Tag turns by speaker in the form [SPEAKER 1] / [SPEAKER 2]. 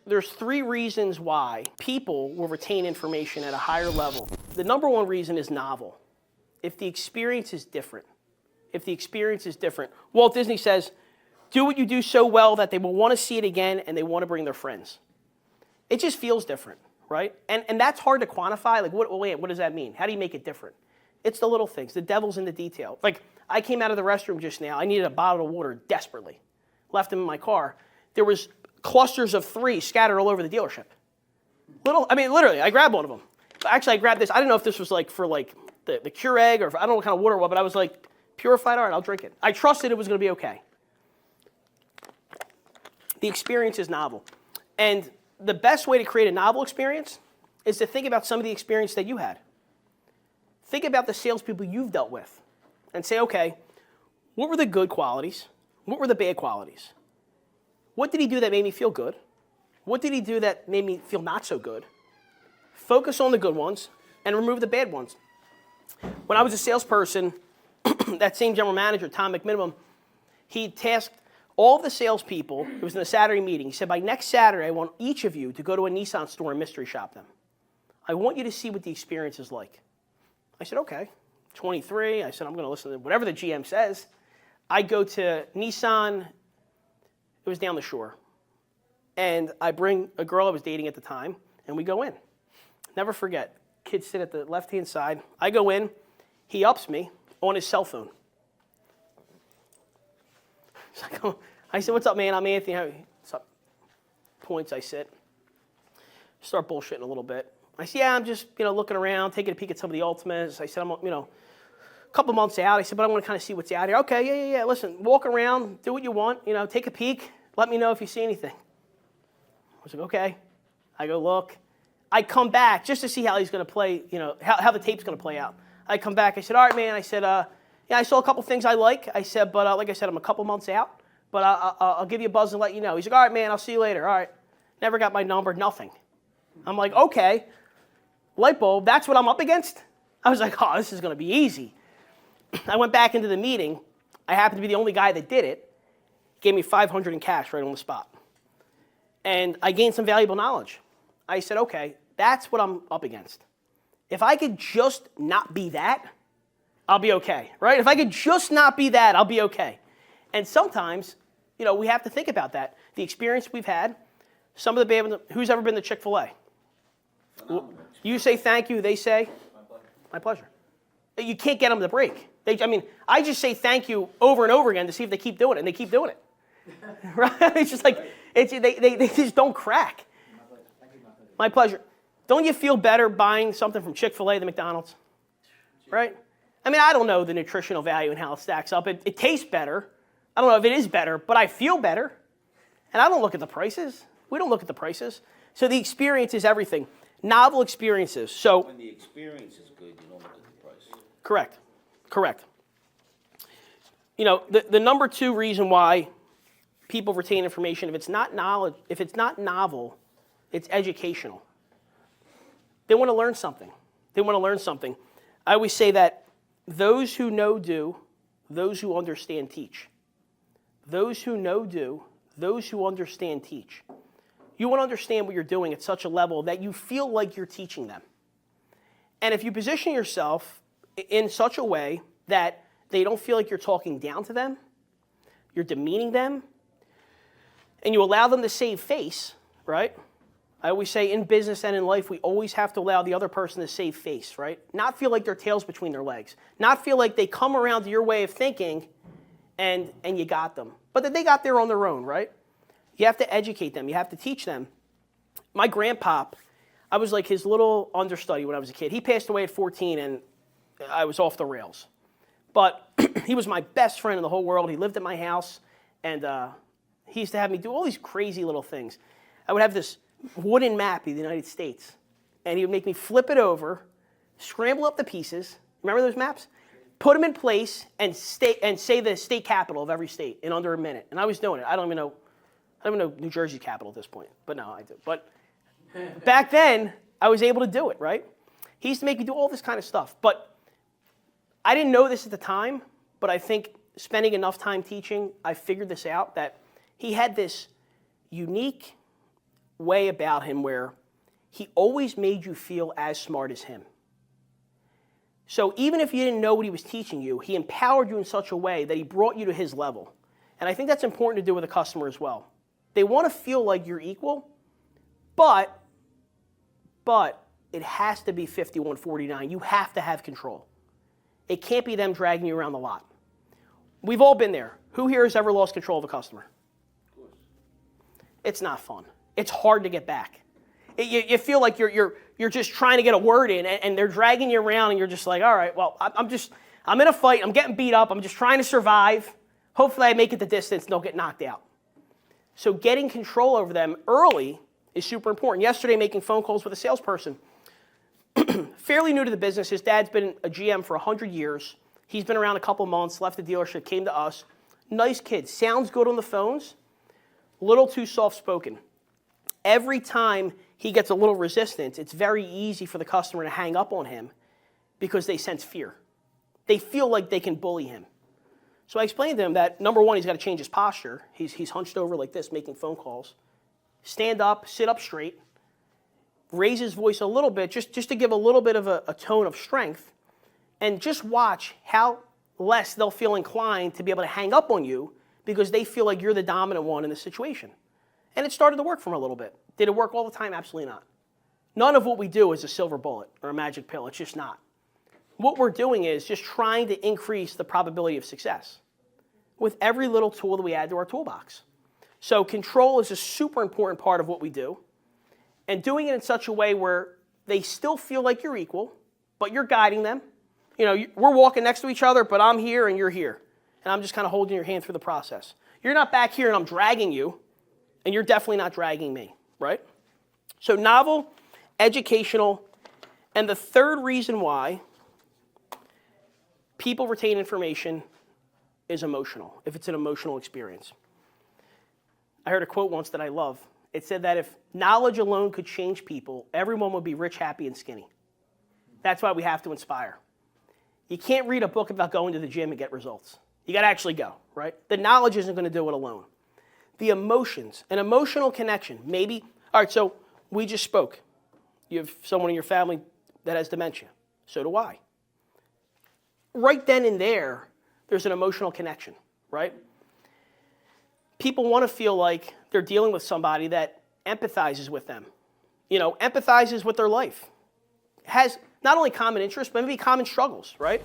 [SPEAKER 1] there's 3 reasons why people will retain information at a higher level. The number 1 reason is novel. If the experience is different. If the experience is different. Walt Disney says, do what you do so well that they will want to see it again and they want to bring their friends. It just feels different, right? And that's hard to quantify. Like, what does that mean? How do you make it different? It's the little things. The devil's in the detail. Like, I came out of the restroom just now. I needed a bottle of water desperately. Left them in my car. There was clusters of 3 scattered all over the dealership. Literally, I grabbed one of them. Actually, I grabbed this. I didn't know if this was like for like the Keurig or I don't know what kind of water it was, but I was like, purified, all right, I'll drink it. I trusted it was going to be okay. The experience is novel. And the best way to create a novel experience is to think about some of the experience that you had. Think about the salespeople you've dealt with and say, okay, what were the good qualities? What were the bad qualities? What did he do that made me feel good? What did he do that made me feel not so good? Focus on the good ones and remove the bad ones. When I was a salesperson, that same general manager, Tom McMinimum, he tasked all of the salespeople, it was in a Saturday meeting, he said, by next Saturday, I want each of you to go to a Nissan store and mystery shop them. I want you to see what the experience is like. I said, okay. 23, I said, I'm going to listen to whatever the GM says. I go to Nissan, it was down the shore. And I bring a girl I was dating at the time, and we go in. Never forget, kids sit at the left-hand side. I go in, he ups me on his cell phone. I said, what's up, man? I'm Anthony. What's up? Points, I sit. Start bullshitting a little bit. I said, yeah, I'm just, looking around, taking a peek at some of the Ultimates. I said, I'm, a couple months out. I said, but I want to kind of see what's out here. Okay, yeah. Listen, walk around, do what you want, take a peek. Let me know if you see anything. I was like, okay. I go look. I come back just to see how he's going to play, how the tape's going to play out. I come back. I said, all right, man. I said, yeah, I saw a couple things I like. I said, but like I said, I'm a couple months out. But I'll give you a buzz and let you know. He's like, all right, man. I'll see you later. All right. Never got my number. Nothing. I'm like, okay. Light bulb. That's what I'm up against. I was like, oh, this is going to be easy. I went back into the meeting. I happened to be the only guy that did it. Gave me $500 in cash right on the spot. And I gained some valuable knowledge. I said, okay, that's what I'm up against. If I could just not be that, I'll be okay, right? If I could just not be that, I'll be okay. And sometimes, we have to think about that. The experience we've had, some of the bad ones, who's ever been to Chick-fil-A? You say thank you, they say? My pleasure. You can't get them to break. I just say thank you over and over again to see if they keep doing it, and they keep doing it. Right? It's just like, they just don't crack. My pleasure. Don't you feel better buying something from Chick-fil-A than McDonald's? Right? I don't know the nutritional value and how it stacks up. It tastes better. I don't know if it is better, but I feel better. And I don't look at the prices. We don't look at the prices. So the experience is everything. Novel experiences. So
[SPEAKER 2] when the experience is good, you don't look at the price.
[SPEAKER 1] Correct. The number 2 reason why people retain information, if it's not novel, it's educational. They want to learn something. I always say that those who know do, those who understand teach. Those who know do, those who understand teach. You want to understand what you're doing at such a level that you feel like you're teaching them. And if you position yourself in such a way that they don't feel like you're talking down to them, you're demeaning them, and you allow them to save face, right? I always say in business and in life, we always have to allow the other person to save face, right? Not feel like their tail's between their legs. Not feel like they come around to your way of thinking and you got them. But that they got there on their own, right? You have to educate them. You have to teach them. My grandpop, I was like his little understudy when I was a kid. He passed away at 14 and I was off the rails. But he was my best friend in the whole world. He lived at my house and he used to have me do all these crazy little things. I would have this wooden map of the United States and he would make me flip it over, scramble up the pieces. Remember those maps? Put them in place and say the state capital of every state in under a minute. And I was doing it. I don't even know New Jersey's capital at this point. But no, I do. But back then, I was able to do it, right? He used to make me do all this kind of stuff. But I didn't know this at the time, but I think spending enough time teaching, I figured this out, that he had this unique way about him where he always made you feel as smart as him. So even if you didn't know what he was teaching you, he empowered you in such a way that he brought you to his level. And I think that's important to do with a customer as well. They want to feel like you're equal, but it has to be 51-49. You have to have control. It can't be them dragging you around the lot. We've all been there. Who here has ever lost control of a customer?
[SPEAKER 2] Of course.
[SPEAKER 1] It's not fun. It's hard to get back. You feel like you're just trying to get a word in, and they're dragging you around, and you're just like, all right, well, I'm in a fight. I'm getting beat up. I'm just trying to survive. Hopefully I make it the distance and don't get knocked out. So getting control over them early is super important. Yesterday, making phone calls with a salesperson, fairly new to the business. His dad's been a GM for 100 years. He's been around a couple months, left the dealership, came to us. Nice kid, sounds good on the phones, a little too soft-spoken. Every time he gets a little resistance, it's very easy for the customer to hang up on him because they sense fear. They feel like they can bully him. So I explained to him that, number one, he's got to change his posture. He's hunched over like this, making phone calls. Stand up, sit up straight, raise his voice a little bit, just to give a little bit of a tone of strength, and just watch how less they'll feel inclined to be able to hang up on you because they feel like you're the dominant one in the situation. And it started to work for him a little bit. Did it work all the time? Absolutely not. None of what we do is a silver bullet or a magic pill. It's just not. What we're doing is just trying to increase the probability of success with every little tool that we add to our toolbox. So control is a super important part of what we do, and doing it in such a way where they still feel like you're equal, but you're guiding them. You know, we're walking next to each other, but I'm here and you're here, and I'm just kind of holding your hand through the process. You're not back here and I'm dragging you, and you're definitely not dragging me, right? So novel, educational, and the third reason why people retain information is emotional, if it's an emotional experience. I heard a quote once that I love. It said that if knowledge alone could change people, everyone would be rich, happy, and skinny. That's why we have to inspire. You can't read a book about going to the gym and get results. You got to actually go, right? The knowledge isn't going to do it alone. The emotions, an emotional connection, maybe. All right, so we just spoke. You have someone in your family that has dementia. So do I. Right then and there's an emotional connection, right? People want to feel like they're dealing with somebody that empathizes with them, empathizes with their life, has not only common interests, but maybe common struggles, right?